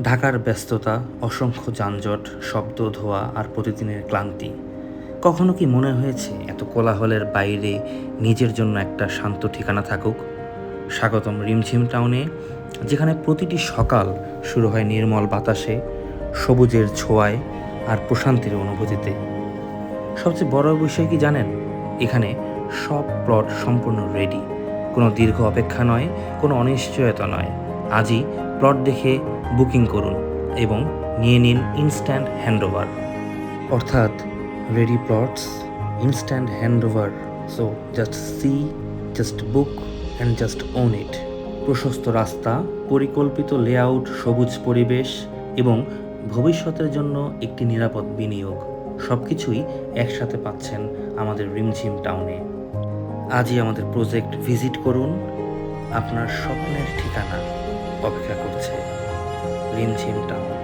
ঢাকার ব্যস্ততা, অসংখ্য যানজট, শব্দ, ধোঁয়া আর প্রতিদিনের ক্লান্তি। কখনো কি মনে হয়েছে এত কোলাহলের বাইরে নিজের জন্য একটা শান্ত ঠিকানা থাকুক? স্বাগতম রিমঝিম টাউনে, যেখানে প্রতিটি সকাল শুরু হয় নির্মল বাতাসে, সবুজের ছোঁয়ায় আর প্রশান্তির অনুভূতিতে। সবচেয়ে বড় বিষয় কি জানেন? এখানে সব প্লট সম্পূর্ণ রেডি। কোনো দীর্ঘ অপেক্ষা নয়, কোনো অনিশ্চয়তা নয়। আজই প্লট দেখে বুকিং করুন এবং নিয়ে নিন ইনস্ট্যান্ট হ্যান্ডওভার। অর্থাৎ ready plots, instant handover. So just see, just book and just on ইট। প্রশস্ত রাস্তা, পরিকল্পিত লেআউট, সবুজ পরিবেশ এবং ভবিষ্যতের জন্য একটি নিরাপদ বিনিয়োগ, সব কিছুই একসাথে পাচ্ছেন আমাদের রিমঝিম টাউনে। আজই আমাদের প্রজেক্ট ভিজিট করুন। আপনার স্বপ্নের ঠিকানা অপেক্ষা করছে রিমঝিম টাউন।